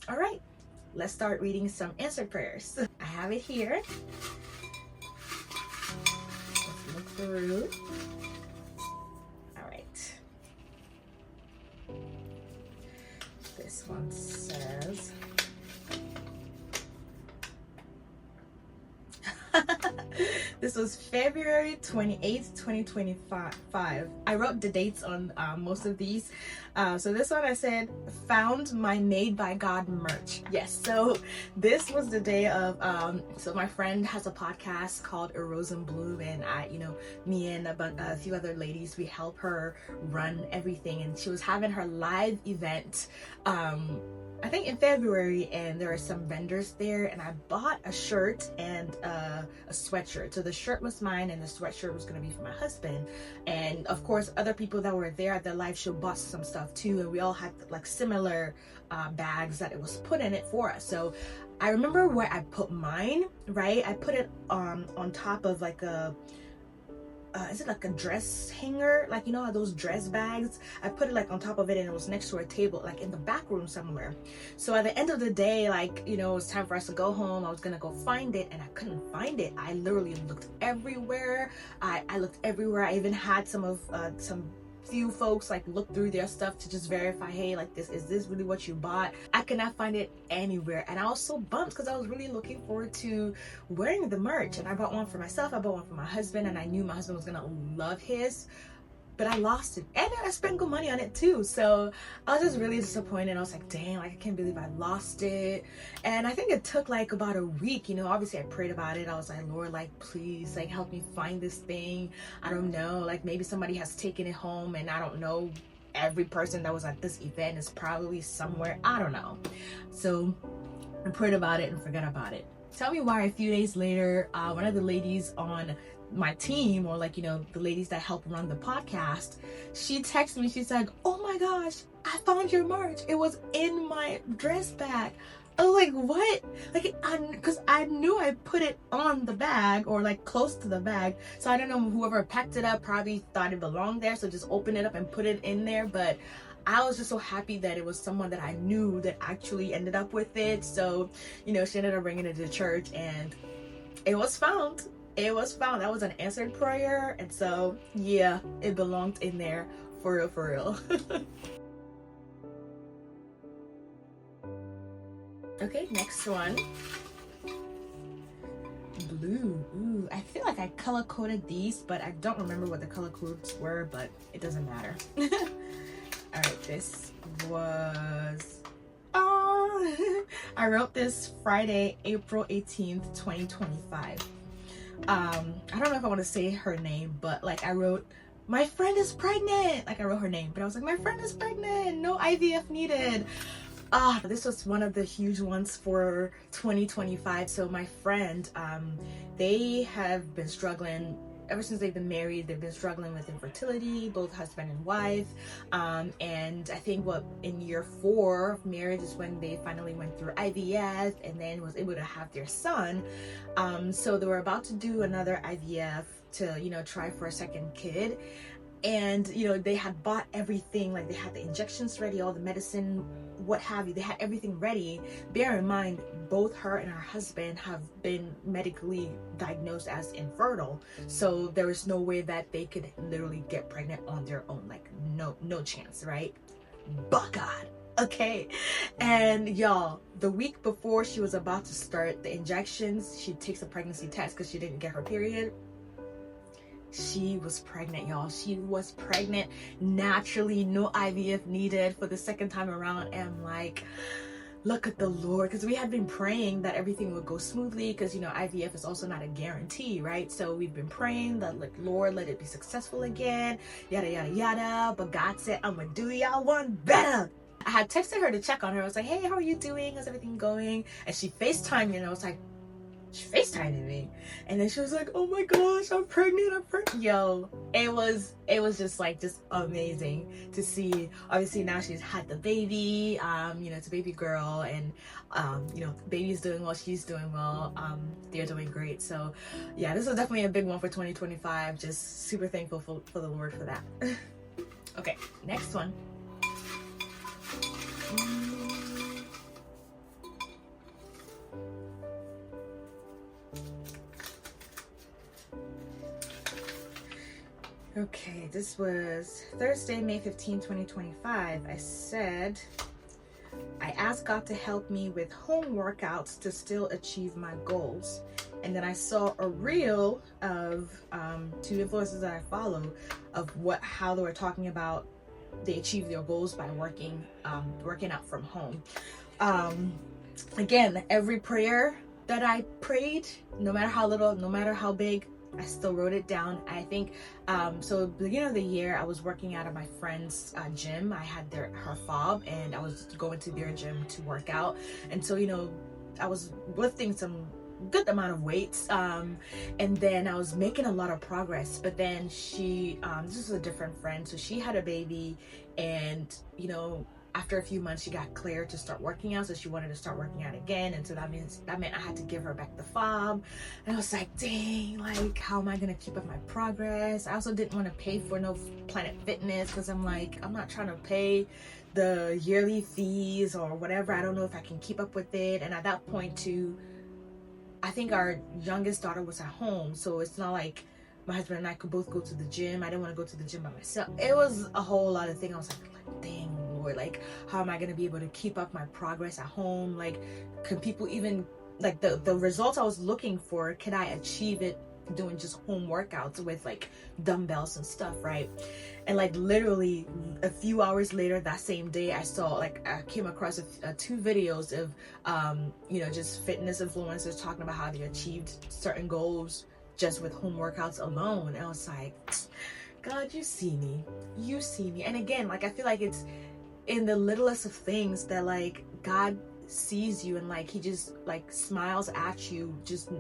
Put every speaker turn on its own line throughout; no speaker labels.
All right, let's start reading some answered prayers. I have it here. Let's look through. All right. This one says, this was February 28th, 2025. I wrote the dates on most of these. So this one I said, found my Made by God merch. Yes, so this was the day of, so my friend has a podcast called A Rose and Bloom, and me and a few other ladies, we help her run everything, and she was having her live event, I think in February, and there are some vendors there, and I bought a shirt and a sweatshirt. So the shirt was mine and the sweatshirt was going to be for my husband, and of course other people that were there at the live show bought some stuff too, and we all had like similar bags that it was put in it for us. So I remember where I put mine, right? I put it on top of like a is it like a dress hanger, like those dress bags? I put it like on top of it, and it was next to a table, like in the back room somewhere. So at the end of the day, like it was time for us to go home. I was gonna go find it, and I couldn't find it. I literally looked everywhere. I looked everywhere. I even had some few folks like look through their stuff to just verify, hey, like is this really what you bought? I could not find it anywhere, and I was so bummed because I was really looking forward to wearing the merch, and I bought one for myself, I bought one for my husband, and I knew my husband was gonna love his, but I lost it, and I spent good money on it too. So I was just really disappointed. I was like, dang, like I can't believe I lost it. And I think it took like about a week. Obviously I prayed about it. I was like, Lord, like please, like help me find this thing. I don't know, like maybe somebody has taken it home, and I don't know, every person that was at this event is probably somewhere, I don't know. So I prayed about it and forgot about it. Tell me why a few days later, one of the ladies on my team, or like the ladies that help run the podcast, she texted me. She's like, oh my gosh, I found your merch, it was in my dress bag. I was like, what? Like, because I knew I put it on the bag, or like close to the bag, so I don't know, whoever packed it up probably thought it belonged there, so just open it up and put it in there. But I was just so happy that it was someone that I knew that actually ended up with it. So she ended up bringing it to church, and it was found. It was found. That was an answered prayer, and so yeah, it belonged in there for real, for real. Okay, next one. Blue. Ooh, I feel like I color coded these, but I don't remember what the color codes were, but it doesn't matter. All right, this was, I wrote this Friday, April 18th, 2025. I don't know if I want to say her name, but like I wrote, my friend is pregnant. Like I wrote her name, but I was like, my friend is pregnant, no IVF needed. This was one of the huge ones for 2025. So my friend, they have been struggling ever since they've been married. They've been struggling with infertility, both husband and wife, and I think in year 4 of marriage is when they finally went through IVF, and then was able to have their son. So they were about to do another IVF to try for a second kid, and they had bought everything, like they had the injections ready, all the medicine, what have you, they had everything ready. Bear in mind, both her and her husband have been medically diagnosed as infertile, so there was no way that they could literally get pregnant on their own, like no chance, right? But God, okay. And y'all, the week before she was about to start the injections, she takes a pregnancy test because she didn't get her period. She was pregnant, y'all. She was pregnant naturally, no IVF needed, for the second time around. And I'm like, look at the Lord, because we had been praying that everything would go smoothly, because IVF is also not a guarantee, right? So we've been praying that, like, Lord, let it be successful again, yada yada yada. But God said, I'm gonna do y'all one better. I had texted her to check on her. I was like, hey, how are you doing? How's everything going? And she FaceTimed me, and I was like, she FaceTiming me, and then she was like, oh my gosh, I'm pregnant. Yo, it was just amazing to see. Obviously now she's had the baby, it's a baby girl, and the baby's doing well, she's doing well, they're doing great. So yeah, this is definitely a big one for 2025. Just super thankful for the Lord for that. Okay, next one. Okay, this was Thursday, May 15, 2025. I said, I asked God to help me with home workouts to still achieve my goals. And then I saw a reel of two influencers that I follow of how they were talking about they achieve their goals by working out from home. Again, every prayer that I prayed, no matter how little, no matter how big, I still wrote it down. I think so beginning of the year, I was working out of my friend's gym. I had her fob, and I was going to their gym to work out. And so, I was lifting some good amount of weights, and then I was making a lot of progress. But then she this is a different friend, so she had a baby, and after a few months she got cleared to start working out, so she wanted to start working out again. And so that meant I had to give her back the fob. And I was like, dang, like, how am I gonna keep up my progress? I also didn't want to pay for no Planet Fitness, because I'm like, I'm not trying to pay the yearly fees or whatever. I don't know if I can keep up with it. And at that point too, I think our youngest daughter was at home, so it's not like my husband and I could both go to the gym. I didn't want to go to the gym by myself. It was a whole lot of things. I was like, dang, Lord, like, how am I going to be able to keep up my progress at home? Like, can people even, like, the results I was looking for, can I achieve it doing just home workouts with, like, dumbbells and stuff, right? And, like, literally a few hours later that same day, I came across two videos of, just fitness influencers talking about how they achieved certain goals just with home workouts alone. And I was like, God, you see me. And again, like, I feel like it's in the littlest of things that, like, God sees you, and, like, he just, like, smiles at you, just,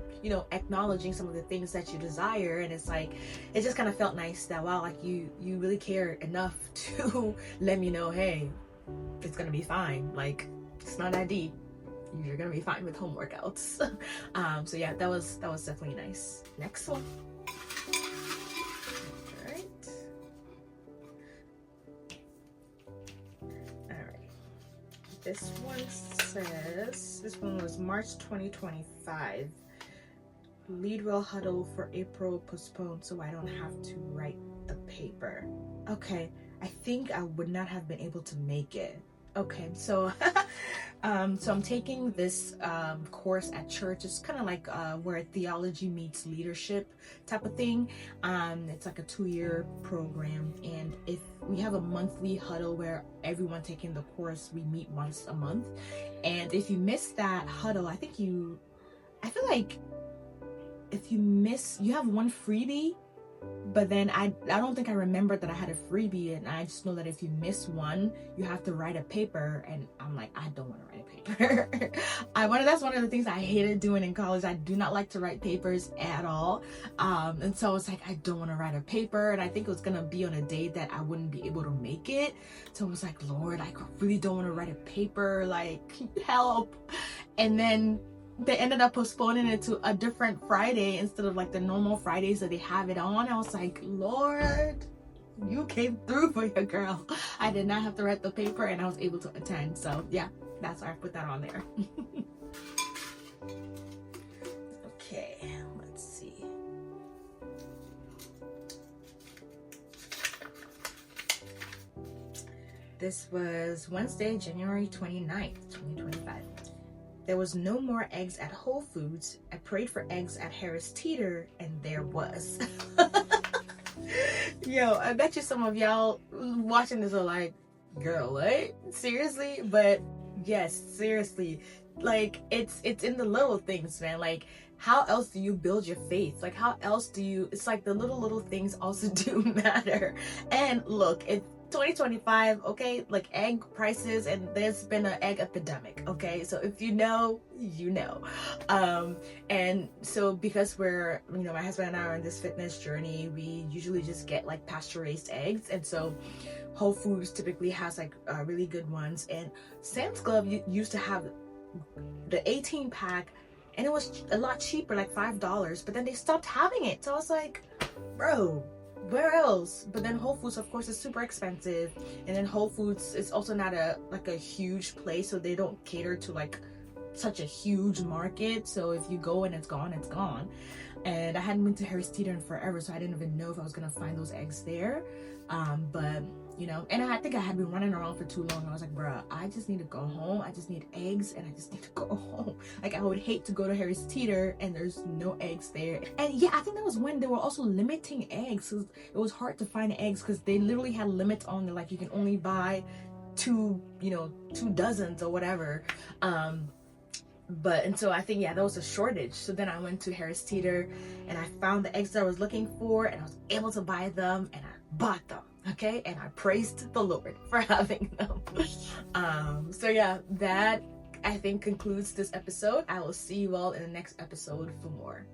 acknowledging some of the things that you desire. And it's like, it just kind of felt nice that, wow, like, you really care enough to let me know, hey, it's gonna be fine. Like, it's not that deep. You're gonna be fine with home workouts. So yeah, that was definitely nice. Next one. Alright. This one was March 2025. Lead well huddle for April postponed, so I don't have to write the paper. Okay, I think I would not have been able to make it. Okay, so so I'm taking this course at church. It's kind of like where theology meets leadership type of thing. It's like a 2-year program, and if we have a monthly huddle where everyone taking the course, we meet once a month. And if you miss that huddle, I feel like if you miss, you have one freebie. But then I don't think I remembered that I had a freebie, and I just know that if you miss one, you have to write a paper. And I'm like, I don't want to write a paper. That's one of the things I hated doing in college. I do not like to write papers at all. And so it's like, I don't want to write a paper. And I think it was going to be on a day that I wouldn't be able to make it. So I was like, Lord, I really don't want to write a paper. Like, help. And then they ended up postponing it to a different Friday instead of, like, the normal Fridays that they have it on. I was like, Lord, you came through for your girl. I did not have to write the paper, and I was able to attend. So yeah, that's why I put that on there. Okay, let's see. This was Wednesday, January 29th, 2025. There was no more eggs at Whole Foods. I prayed for eggs at Harris Teeter, and there was. Yo, I bet you some of y'all watching this are like, girl, what? Seriously? But yes, seriously. Like, it's in the little things, man. Like, how else do you build your faith? Like, how else do you, it's like the little things also do matter. And look, it's 2025, okay, like, egg prices, and there's been an egg epidemic, okay? So if you know, you know. And so because we're, my husband and I are on this fitness journey, we usually just get, like, pasture-raised eggs. And so Whole Foods typically has, like, really good ones. And Sam's Club used to have the 18-pack, and it was a lot cheaper, like $5, but then they stopped having it. So I was like, bro, where else? But then Whole Foods, of course, is super expensive. And then Whole Foods is also not a huge place, so they don't cater to, like, such a huge market. So if you go and it's gone, it's gone. and I hadn't been to Harris Teeter in forever, so I didn't even know if I was gonna find those eggs there. But you know, and I think I had been running around for too long. I was like, bruh, I just need to go home. I just need eggs, and I just need to go home. Like, I would hate to go to Harris Teeter and there's no eggs there. And yeah, I think that was when they were also limiting eggs. So it was hard to find eggs because they literally had limits on it. Like, you can only buy 2 dozens or whatever. And so I think, yeah, there was a shortage. So then I went to Harris Teeter and I found the eggs that I was looking for, and I was able to buy them, and I bought them. Okay, and I praised the Lord for having them. So yeah, that I think concludes this episode. I will see you all in the next episode for more.